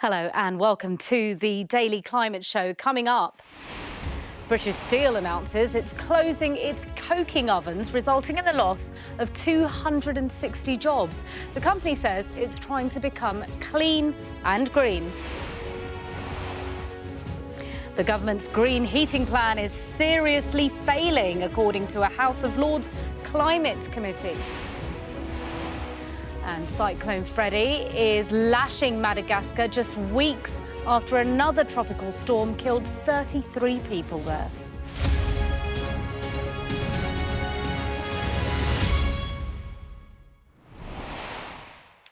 Hello and welcome to the Daily Climate Show. Coming up, British Steel announces it's closing its coking ovens, resulting in the loss of 260 jobs. The company says it's trying to become clean and green. The government's green heating plan is seriously failing, according to a House of Lords Climate Committee. And Cyclone Freddy is lashing Madagascar just weeks after another tropical storm killed 33 people there.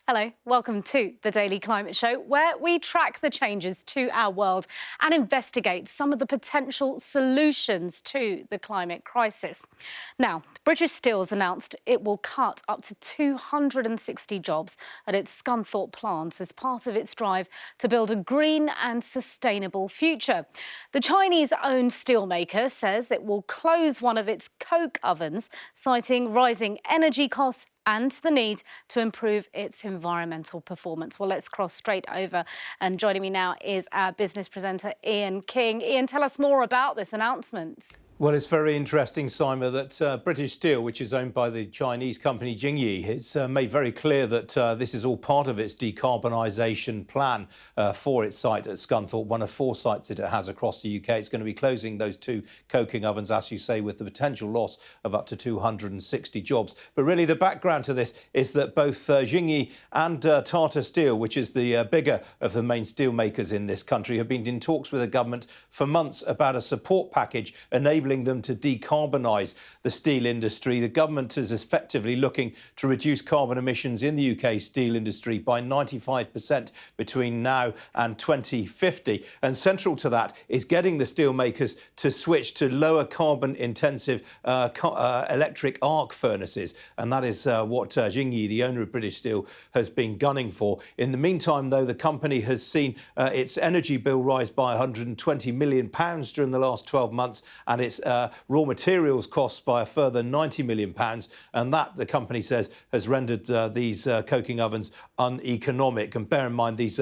Hello, welcome to the Daily Climate Show, where we track the changes to our world and investigate some of the potential solutions to the climate crisis. Now, British Steel has announced it will cut up to 260 jobs at its Scunthorpe plant as part of its drive to build a green and sustainable future. The Chinese-owned steelmaker says it will close one of its coke ovens, citing rising energy costs and the need to improve its environmental performance. Well, let's cross straight over. And joining me now is our business presenter, Ian King. Ian, tell us more about this announcement. Well, it's very interesting, Simon, that British Steel, which is owned by the Chinese company Jingyi, has made very clear that this is all part of its decarbonisation plan for its site at Scunthorpe, one of 4 sites that it has across the UK. It's going to be closing those 2 coking ovens, as you say, with the potential loss of up to 260 jobs. But really, the background to this is that both Jingyi and Tata Steel, which is the bigger of the main steel makers in this country, have been in talks with the government for months about a support package enabling them to decarbonise the steel industry. The government is effectively looking to reduce carbon emissions in the UK steel industry by 95% between now and 2050. And central to that is getting the steel makers to switch to lower carbon intensive electric arc furnaces. And that is what Jingyi, the owner of British Steel, has been gunning for. In the meantime, though, the company has seen its energy bill rise by £120 million during the last 12 months and its raw materials costs by a further £90 million. And that, the company says, has rendered these coking ovens uneconomic. And bear in mind, these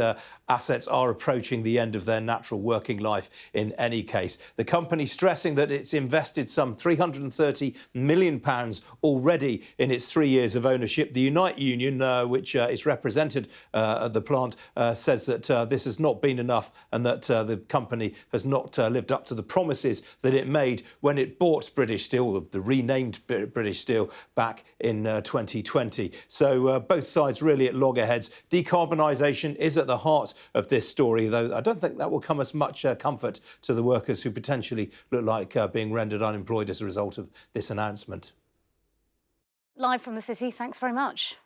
assets are approaching the end of their natural working life in any case. The company stressing that it's invested some £330 million already in its 3 years of ownership. The Unite Union, which is represented at the plant, says that this has not been enough and that the company has not lived up to the promises that it made when it bought British Steel, the renamed British Steel, back in 2020. So both sides really at loggerheads. Decarbonisation is at the heart of this story, though I don't think that will come as much comfort to the workers who potentially look like being rendered unemployed as a result of this announcement. Live from the city, thanks very much.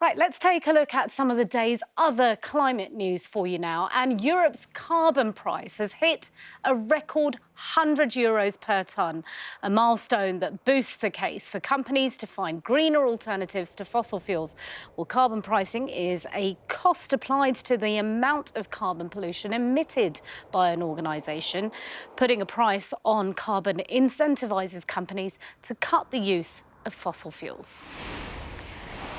Right, let's take a look at some of the day's other climate news for you now. And Europe's carbon price has hit a record €100 per tonne, a milestone that boosts the case for companies to find greener alternatives to fossil fuels. Well, carbon pricing is a cost applied to the amount of carbon pollution emitted by an organisation. Putting a price on carbon incentivises companies to cut the use of fossil fuels.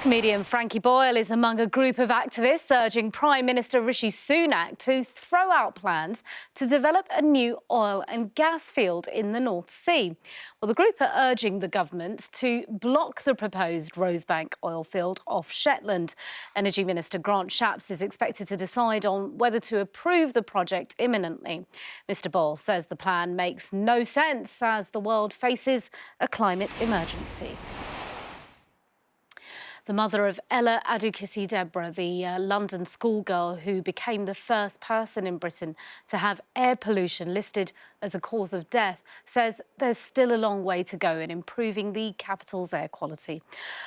Comedian Frankie Boyle is among a group of activists urging Prime Minister Rishi Sunak to throw out plans to develop a new oil and gas field in the North Sea. Well, the group are urging the government to block the proposed Rosebank oil field off Shetland. Energy Minister Grant Shapps is expected to decide on whether to approve the project imminently. Mr Boyle says the plan makes no sense as the world faces a climate emergency. The mother of Ella Adukisi-Deborah, the London schoolgirl who became the first person in Britain to have air pollution listed as a cause of death, says there's still a long way to go in improving the capital's air quality.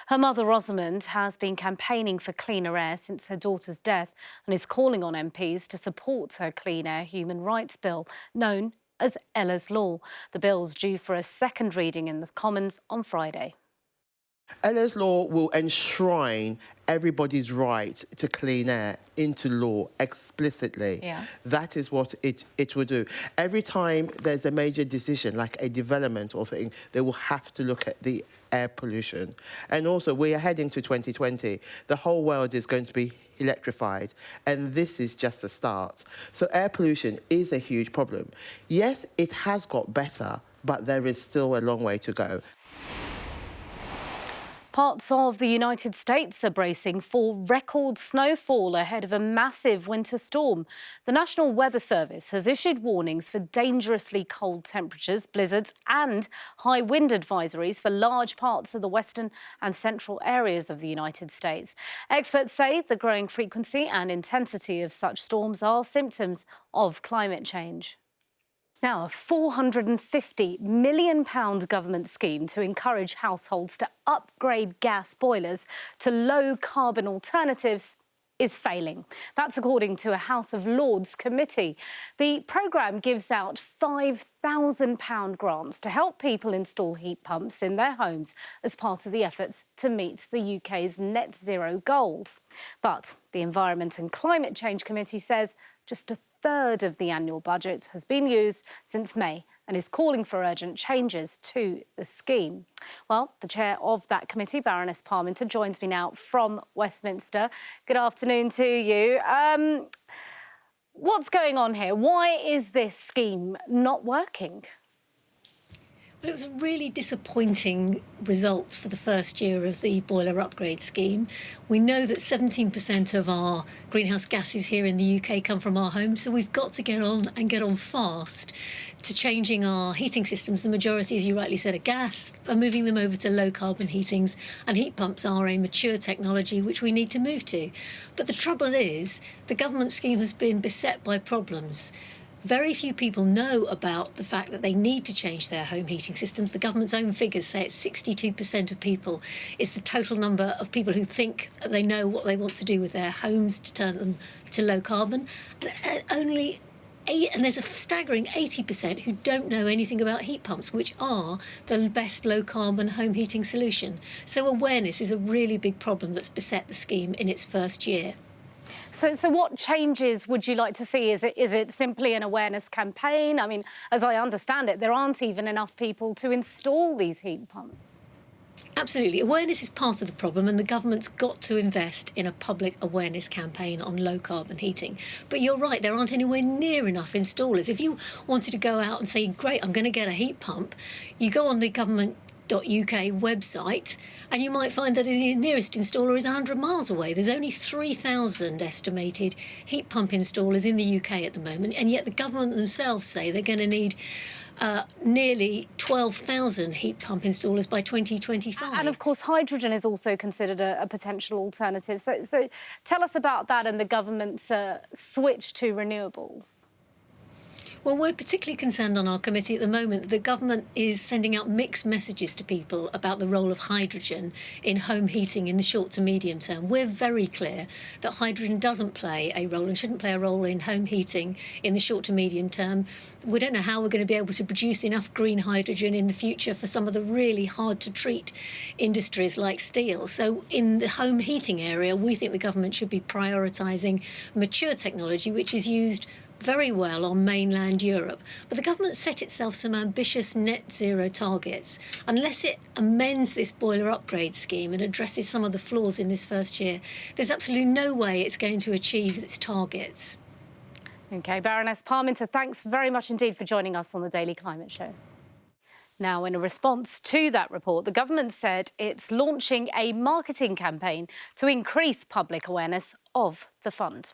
Her mother, Rosamond, has been campaigning for cleaner air since her daughter's death and is calling on MPs to support her Clean Air Human Rights Bill, known as Ella's Law. The bill's due for a second reading in the Commons on Friday. Ella's Law will enshrine everybody's right to clean air into law explicitly. Yeah. That is what it will do. Every time there's a major decision, like a development or thing, they will have to look at the air pollution. And also, we are heading to 2020. The whole world is going to be electrified, and this is just a start. So air pollution is a huge problem. Yes, it has got better, but there is still a long way to go. Parts of the United States are bracing for record snowfall ahead of a massive winter storm. The National Weather Service has issued warnings for dangerously cold temperatures, blizzards and high wind advisories for large parts of the western and central areas of the United States. Experts say the growing frequency and intensity of such storms are symptoms of climate change. Now, a £450 million government scheme to encourage households to upgrade gas boilers to low-carbon alternatives is failing. That's according to a House of Lords committee. The programme gives out £5,000 grants to help people install heat pumps in their homes as part of the efforts to meet the UK's net zero goals. But the Environment and Climate Change Committee says just a third of the annual budget has been used since May and is calling for urgent changes to the scheme. Well, the chair of that committee, Baroness Parminter, joins me now from Westminster. Good afternoon to you. What's going on here? Why is this scheme not working? Well, it was a really disappointing result for the first year of the boiler upgrade scheme. We know that 17% of our greenhouse gases here in the UK come from our homes, so we've got to get on fast to changing our heating systems. The majority, as you rightly said, are gas, are moving them over to low-carbon heatings, and heat pumps are a mature technology which we need to move to. But the trouble is, the government scheme has been beset by problems. Very few people know about the fact that they need to change their home heating systems. The government's own figures say it's 62% of people is the total number of people who think they know what they want to do with their homes to turn them to low carbon. And there's a staggering 80% who don't know anything about heat pumps, which are the best low-carbon home heating solution. So awareness is a really big problem that's beset the scheme in its first year. So what changes would you like to see? Is it simply an awareness campaign? I mean, as I understand it, there aren't even enough people to install these heat pumps. Absolutely. Awareness is part of the problem, and the government's got to invest in a public awareness campaign on low-carbon heating. But you're right, there aren't anywhere near enough installers. If you wanted to go out and say, great, I'm going to get a heat pump, you go on the government.uk website and you might find that the nearest installer is 100 miles away. There's only 3,000 estimated heat pump installers in the UK at the moment, and yet the government themselves say they're going to need nearly 12,000 heat pump installers by 2025. And of course, hydrogen is also considered a potential alternative. So tell us about that and the government's switch to renewables. Well, we're particularly concerned on our committee at the moment that the government is sending out mixed messages to people about the role of hydrogen in home heating in the short to medium term. We're very clear that hydrogen doesn't play a role and shouldn't play a role in home heating in the short to medium term. We don't know how we're going to be able to produce enough green hydrogen in the future for some of the really hard to treat industries like steel. So in the home heating area, we think the government should be prioritising mature technology, which is used very well on mainland Europe. But the government set itself some ambitious net zero targets. Unless it amends this boiler upgrade scheme and addresses some of the flaws in this first year, there's absolutely no way it's going to achieve its targets. OK, Baroness Parminter, thanks very much indeed for joining us on the Daily Climate Show. Now, in a response to that report, the government said it's launching a marketing campaign to increase public awareness of the fund.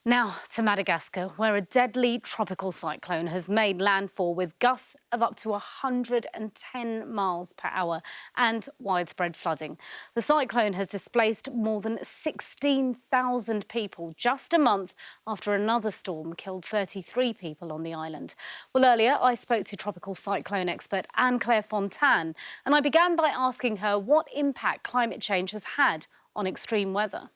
Now to Madagascar, where a deadly tropical cyclone has made landfall with gusts of up to 110 miles per hour and widespread flooding. The cyclone has displaced more than 16,000 people just a month after another storm killed 33 people on the island. Well, earlier I spoke to tropical cyclone expert Anne-Claire Fontaine, and I began by asking her what impact climate change has had on extreme weather.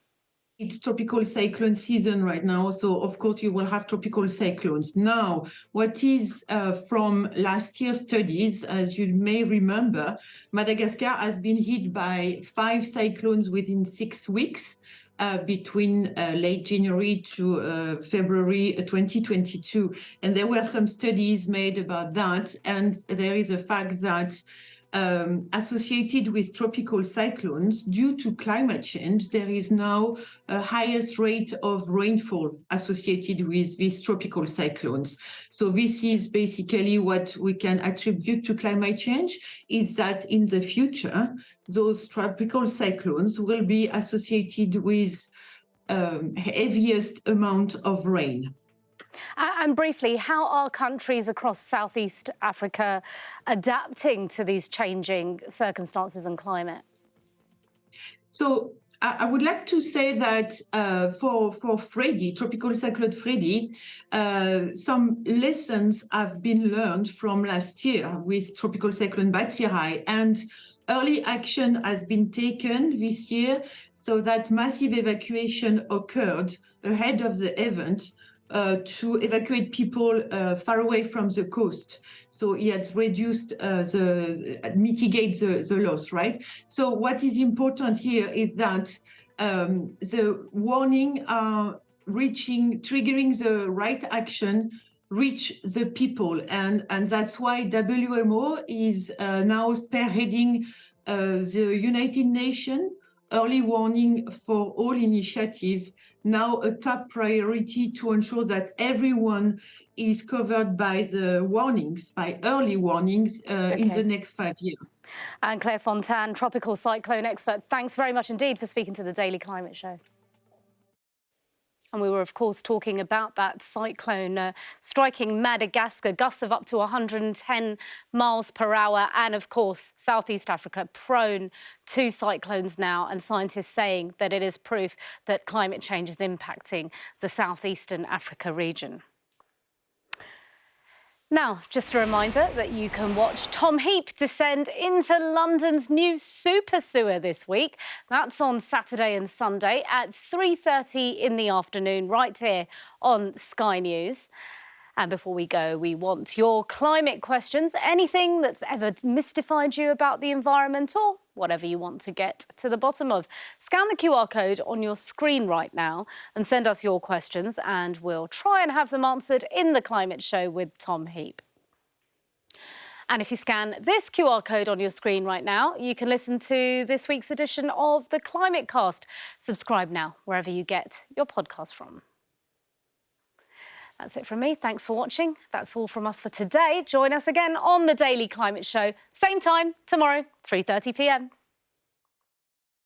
It's tropical cyclone season right now, so of course you will have tropical cyclones. Now, what is from last year's studies, as you may remember, Madagascar has been hit by 5 cyclones within 6 weeks between late January to February 2022. And there were some studies made about that, and there is a fact that associated with tropical cyclones, due to climate change, there is now a highest rate of rainfall associated with these tropical cyclones. So this is basically what we can attribute to climate change, is that in the future, those tropical cyclones will be associated with heaviest amount of rain. And briefly, how are countries across Southeast Africa adapting to these changing circumstances and climate? So I would like to say that for Freddy, Tropical Cyclone Freddy, some lessons have been learned from last year with Tropical Cyclone Batsirai, and early action has been taken this year so that massive evacuation occurred ahead of the event to evacuate people far away from the coast. So it has reduced mitigate the loss, right? So what is important here is that the warning are triggering the right action, reach the people. And that's why WMO is now spearheading the United Nations early warning for all initiative, now a top priority to ensure that everyone is covered by the warnings, by early warnings in the next 5 years. And Claire Fontaine, tropical cyclone expert, thanks very much indeed for speaking to the Daily Climate Show. And we were, of course, talking about that cyclone striking Madagascar, gusts of up to 110 miles per hour. And, of course, Southeast Africa prone to cyclones now, and scientists saying that it is proof that climate change is impacting the southeastern Africa region. Now, just a reminder that you can watch Tom Heap descend into London's new super sewer this week. That's on Saturday and Sunday at 3:30 in the afternoon, right here on Sky News. And before we go, we want your climate questions, anything that's ever mystified you about the environment or whatever you want to get to the bottom of. Scan the QR code on your screen right now and send us your questions, and we'll try and have them answered in the Climate Show with Tom Heap. And if you scan this QR code on your screen right now, you can listen to this week's edition of the Climate Cast. Subscribe now, wherever you get your podcast from. That's it from me. Thanks for watching. That's all from us for today. Join us again on the Daily Climate Show, same time tomorrow, 3:30 p.m.